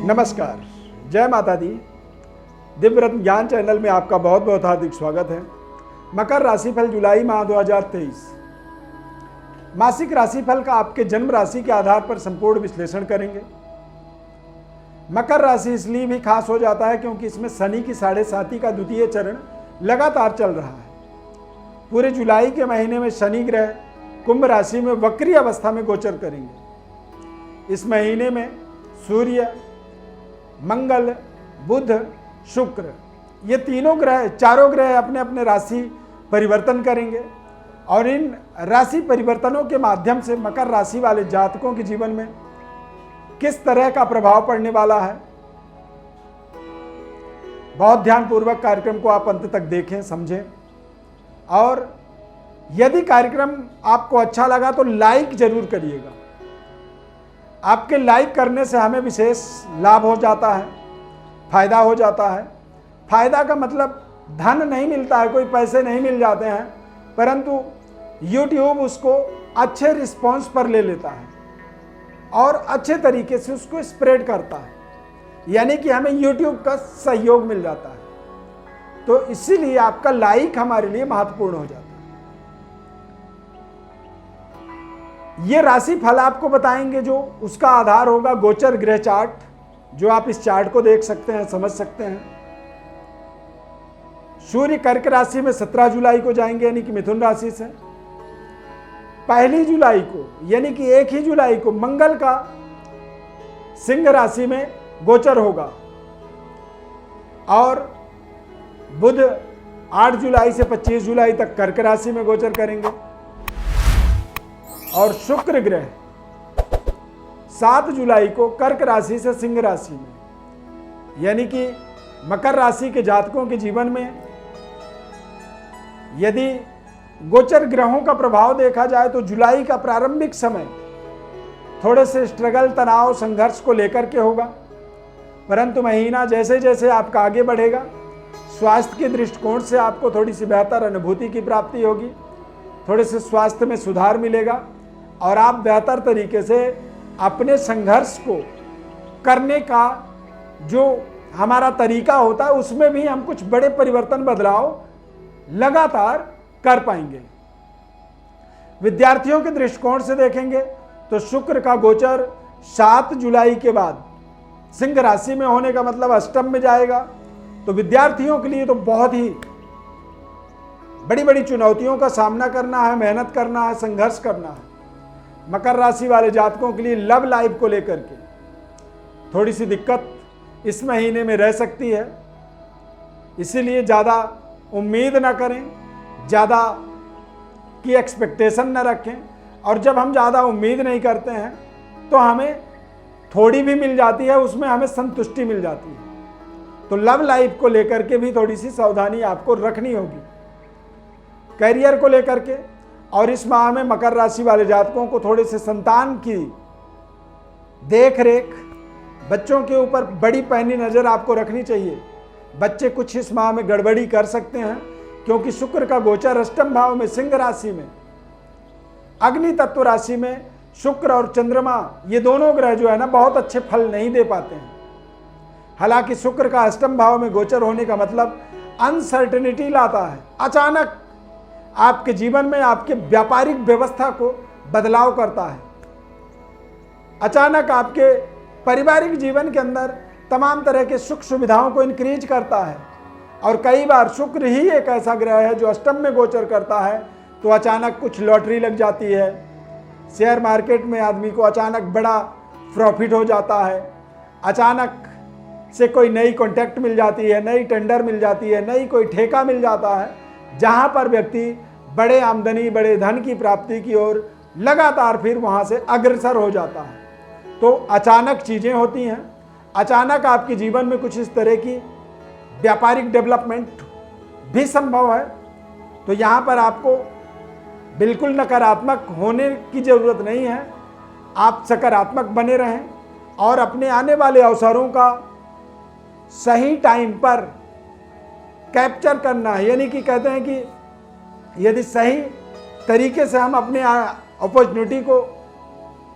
नमस्कार, जय माता दी। दिव्य रत्न ज्ञान चैनल में आपका बहुत बहुत हार्दिक स्वागत है। मकर राशिफल जुलाई माह 2023 मासिक राशिफल का आपके जन्म राशि के आधार पर संपूर्ण विश्लेषण करेंगे। मकर राशि इसलिए भी खास हो जाता है क्योंकि इसमें शनि की 7.5 का द्वितीय चरण लगातार चल रहा है। पूरे जुलाई के महीने में शनि ग्रह कुंभ राशि में वक्री अवस्था में गोचर करेंगे। इस महीने में सूर्य, मंगल, बुध, शुक्र ये चारों ग्रह अपने अपने राशि परिवर्तन करेंगे और इन राशि परिवर्तनों के माध्यम से मकर राशि वाले जातकों के जीवन में किस तरह का प्रभाव पड़ने वाला है। बहुत ध्यानपूर्वक कार्यक्रम को आप अंत तक देखें, समझें और यदि कार्यक्रम आपको अच्छा लगा तो लाइक जरूर करिएगा। आपके लाइक करने से हमें विशेष लाभ हो जाता है, फायदा हो जाता है। फायदा का मतलब धन नहीं मिलता है, कोई पैसे नहीं मिल जाते हैं, परंतु YouTube उसको अच्छे रिस्पॉन्स पर ले लेता है और अच्छे तरीके से उसको स्प्रेड करता है, यानी कि हमें YouTube का सहयोग मिल जाता है। तो इसीलिए आपका लाइक हमारे लिए महत्वपूर्ण हो जाता है। ये राशि फल आपको बताएंगे जो उसका आधार होगा गोचर ग्रह चार्ट, जो आप इस चार्ट को देख सकते हैं, समझ सकते हैं। सूर्य कर्क राशि में 17 जुलाई को जाएंगे, यानी कि मिथुन राशि से। 1 जुलाई को यानी कि 1 ही जुलाई को मंगल का सिंह राशि में गोचर होगा और बुध 8 जुलाई से 25 जुलाई तक कर्क राशि में गोचर करेंगे और शुक्र ग्रह 7 जुलाई को कर्क राशि से सिंह राशि में, यानी कि मकर राशि के जातकों के जीवन में यदि गोचर ग्रहों का प्रभाव देखा जाए तो जुलाई का प्रारंभिक समय थोड़े से स्ट्रगल, तनाव, संघर्ष को लेकर के होगा, परंतु महीना जैसे जैसे आपका आगे बढ़ेगा स्वास्थ्य के दृष्टिकोण से आपको थोड़ी सी बेहतर अनुभूति की प्राप्ति होगी, थोड़े से स्वास्थ्य में सुधार मिलेगा और आप बेहतर तरीके से अपने संघर्ष को करने का जो हमारा तरीका होता है उसमें भी हम कुछ बड़े परिवर्तन, बदलाव लगातार कर पाएंगे। विद्यार्थियों के दृष्टिकोण से देखेंगे तो शुक्र का गोचर 7 जुलाई के बाद सिंह राशि में होने का मतलब अष्टम में जाएगा, तो विद्यार्थियों के लिए तो बहुत ही बड़ी बड़ी चुनौतियों का सामना करना है, मेहनत करना है, संघर्ष करना है। मकर राशि वाले जातकों के लिए लव लाइफ को लेकर के थोड़ी सी दिक्कत इस महीने में रह सकती है, इसीलिए ज़्यादा उम्मीद ना करें, ज़्यादा की एक्सपेक्टेशन ना रखें। और जब हम ज़्यादा उम्मीद नहीं करते हैं तो हमें थोड़ी भी मिल जाती है, उसमें हमें संतुष्टि मिल जाती है। तो लव लाइफ को लेकर के भी थोड़ी सी सावधानी आपको रखनी होगी। करियर को लेकर के और इस माह में मकर राशि वाले जातकों को थोड़े से संतान की देख रेख, बच्चों के ऊपर बड़ी पैनी नज़र आपको रखनी चाहिए। बच्चे कुछ इस माह में गड़बड़ी कर सकते हैं क्योंकि शुक्र का गोचर अष्टम भाव में सिंह राशि में, अग्नि तत्व राशि में शुक्र और चंद्रमा ये दोनों ग्रह जो है ना बहुत अच्छे फल नहीं दे पाते हैं। हालांकि शुक्र का अष्टम भाव में गोचर होने का मतलब अनसर्टेनिटी लाता है, अचानक आपके जीवन में आपके व्यापारिक व्यवस्था को बदलाव करता है, अचानक आपके पारिवारिक जीवन के अंदर तमाम तरह के सुख सुविधाओं को इंक्रीज करता है। और कई बार शुक्र ही एक ऐसा ग्रह है जो अष्टम में गोचर करता है तो अचानक कुछ लॉटरी लग जाती है, शेयर मार्केट में आदमी को अचानक बड़ा प्रॉफिट हो जाता है, अचानक से कोई नई कॉन्ट्रैक्ट मिल जाती है, नई टेंडर मिल जाती है, नई कोई ठेका मिल जाता है, जहां पर व्यक्ति बड़े आमदनी, बड़े धन की प्राप्ति की ओर लगातार फिर वहां से अग्रसर हो जाता है। तो अचानक चीज़ें होती हैं, अचानक आपके जीवन में कुछ इस तरह की व्यापारिक डेवलपमेंट भी संभव है। तो यहाँ पर आपको बिल्कुल नकारात्मक होने की ज़रूरत नहीं है, आप सकारात्मक बने रहें और अपने आने वाले अवसरों का सही टाइम पर कैप्चर करना है। यानी कि कहते हैं कि यदि सही तरीके से हम अपने अपॉर्चुनिटी को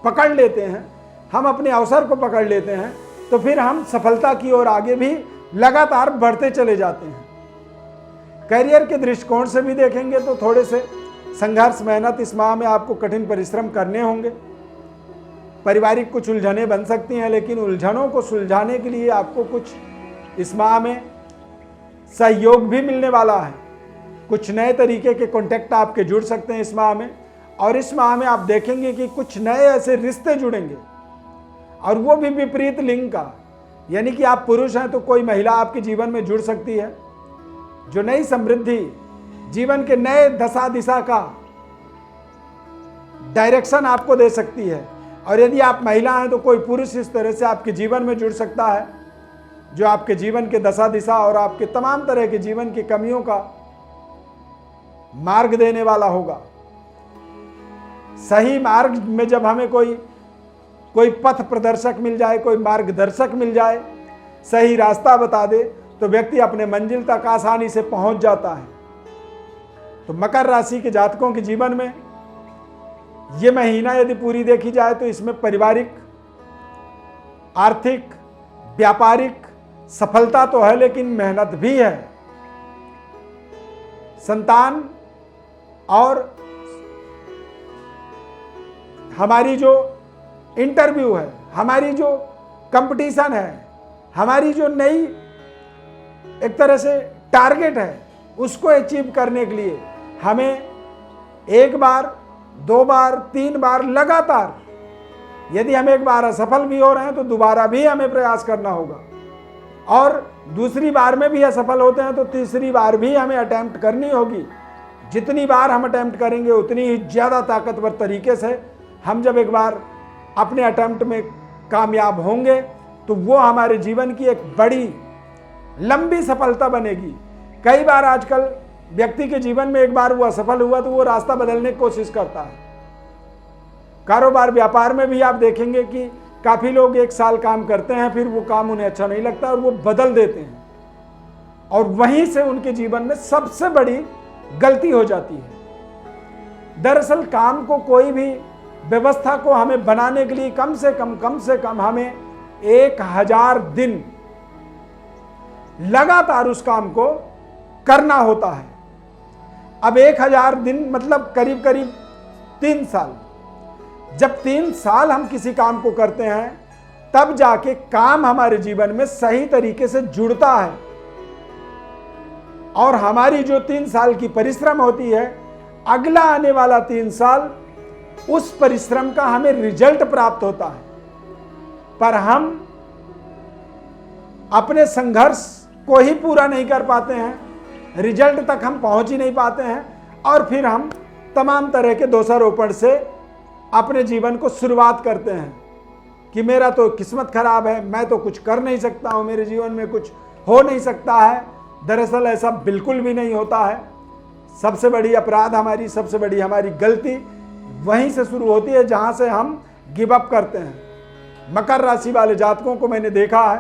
पकड़ लेते हैं, हम अपने अवसर को पकड़ लेते हैं, तो फिर हम सफलता की ओर आगे भी लगातार बढ़ते चले जाते हैं। करियर के दृष्टिकोण से भी देखेंगे तो थोड़े से संघर्ष, मेहनत इस माह में आपको कठिन परिश्रम करने होंगे। पारिवारिक कुछ उलझनें बन सकती हैं, लेकिन उलझनों को सुलझाने के लिए आपको कुछ इस माह में सहयोग भी मिलने वाला है। कुछ नए तरीके के कॉन्टैक्ट आपके जुड़ सकते हैं इस माह में, और इस माह में आप देखेंगे कि कुछ नए ऐसे रिश्ते जुड़ेंगे, और वो भी विपरीत लिंग का, यानी कि आप पुरुष हैं तो कोई महिला आपके जीवन में जुड़ सकती है जो नई समृद्धि, जीवन के नए दशा दिशा का डायरेक्शन आपको दे सकती है। और यदि आप महिला हैं तो कोई पुरुष इस तरह से आपके जीवन में जुड़ सकता है जो आपके जीवन के दशा दिशा और आपके तमाम तरह के जीवन की कमियों का मार्ग देने वाला होगा। सही मार्ग में जब हमें कोई पथ प्रदर्शक मिल जाए, कोई मार्गदर्शक मिल जाए, सही रास्ता बता दे, तो व्यक्ति अपने मंजिल तक आसानी से पहुंच जाता है। तो मकर राशि के जातकों के जीवन में ये महीना यदि पूरी देखी जाए तो इसमें पारिवारिक, आर्थिक, व्यापारिक सफलता तो है, लेकिन मेहनत भी है। संतान और हमारी जो इंटरव्यू है, हमारी जो कंपटीशन है, हमारी जो नई एक तरह से टारगेट है, उसको अचीव करने के लिए हमें एक बार, दो बार, तीन बार लगातार, यदि हम एक बार असफल भी हो रहे हैं तो दोबारा भी हमें प्रयास करना होगा, और दूसरी बार में भी असफल होते हैं तो तीसरी बार भी हमें अटेम्प्ट करनी होगी। जितनी बार हम अटेम्प्ट करेंगे उतनी ही ज़्यादा ताकतवर तरीके से हम जब एक बार अपने अटेम्प्ट में कामयाब होंगे तो वो हमारे जीवन की एक बड़ी लंबी सफलता बनेगी। कई बार आजकल व्यक्ति के जीवन में एक बार वो असफल हुआ तो वो रास्ता बदलने की कोशिश करता है। कारोबार, व्यापार में भी आप देखेंगे कि काफ़ी लोग एक साल काम करते हैं, फिर वो काम उन्हें अच्छा नहीं लगता और वो बदल देते हैं, और वहीं से उनके जीवन में सबसे बड़ी गलती हो जाती है। दरअसल काम को, कोई भी व्यवस्था को हमें बनाने के लिए कम से कम हमें 1000 दिन लगातार उस काम को करना होता है। अब 1000 दिन मतलब करीब 3 साल। जब 3 साल हम किसी काम को करते हैं तब जाके काम हमारे जीवन में सही तरीके से जुड़ता है, और हमारी जो 3 साल की परिश्रम होती है, अगला आने वाला 3 साल उस परिश्रम का हमें रिजल्ट प्राप्त होता है। पर हम अपने संघर्ष को ही पूरा नहीं कर पाते हैं, रिजल्ट तक हम पहुंच ही नहीं पाते हैं, और फिर हम तमाम तरह के दोषारोपण से अपने जीवन को शुरुआत करते हैं कि मेरा तो किस्मत खराब है, मैं तो कुछ कर नहीं सकता हूं, मेरे जीवन में कुछ हो नहीं सकता है। दरअसल ऐसा बिल्कुल भी नहीं होता है। सबसे बड़ी अपराध हमारी, सबसे बड़ी हमारी गलती वहीं से शुरू होती है जहां से हम गिव अप करते हैं। मकर राशि वाले जातकों को मैंने देखा है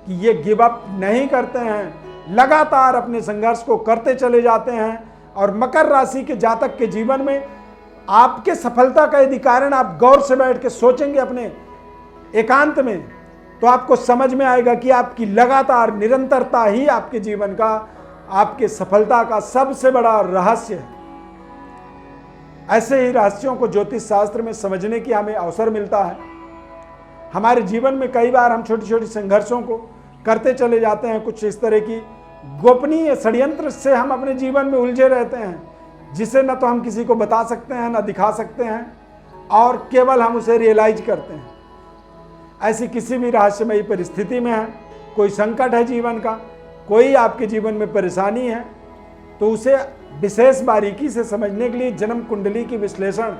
कि ये गिव अप नहीं करते हैं, लगातार अपने संघर्ष को करते चले जाते हैं। और मकर राशि के जातक के जीवन में आपके सफलता का यदि कारण आप गौर से बैठ के सोचेंगे अपने एकांत में, तो आपको समझ में आएगा कि आपकी लगातार निरंतरता ही आपके जीवन का, आपके सफलता का सबसे बड़ा रहस्य है। ऐसे ही रहस्यों को ज्योतिष शास्त्र में समझने की हमें अवसर मिलता है। हमारे जीवन में कई बार हम छोटी छोटी संघर्षों को करते चले जाते हैं, कुछ इस तरह की गोपनीय षड्यंत्र से हम अपने जीवन में उलझे रहते हैं, जिसे न तो हम किसी को बता सकते हैं, न दिखा सकते हैं, और केवल हम उसे रियलाइज करते हैं। ऐसी किसी भी रहस्यमयी परिस्थिति में है, कोई संकट है जीवन का, कोई आपके जीवन में परेशानी है, तो उसे विशेष बारीकी से समझने के लिए जन्म कुंडली की विश्लेषण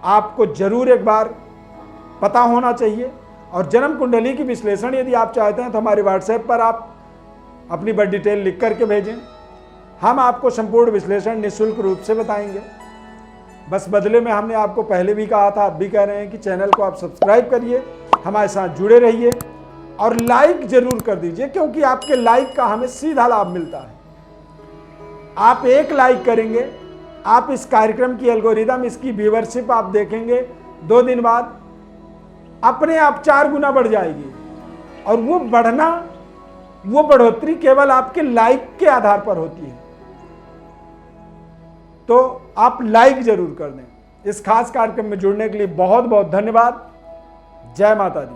आपको जरूर एक बार पता होना चाहिए। और जन्म कुंडली की विश्लेषण यदि आप चाहते हैं तो हमारे व्हाट्सएप पर आप अपनी बड़ी डिटेल लिख करके भेजें, हम आपको संपूर्ण विश्लेषण निःशुल्क रूप से बताएंगे। बस बदले में हमने आपको पहले भी कहा था, अब भी कह रहे हैं कि चैनल को आप सब्सक्राइब करिए, हमारे साथ जुड़े रहिए और लाइक जरूर कर दीजिए, क्योंकि आपके लाइक का हमें सीधा लाभ मिलता है। आप एक लाइक करेंगे, आप इस कार्यक्रम की एल्गोरिदम, इसकी व्यूअरशिप आप देखेंगे 2 दिन बाद अपने आप 4 गुना बढ़ जाएगी। और वो बढ़ना, वो बढ़ोतरी केवल आपके लाइक के आधार पर होती है। तो आप लाइक जरूर कर दें। इस खास कार्यक्रम में जुड़ने के लिए बहुत बहुत धन्यवाद। जय माता दी।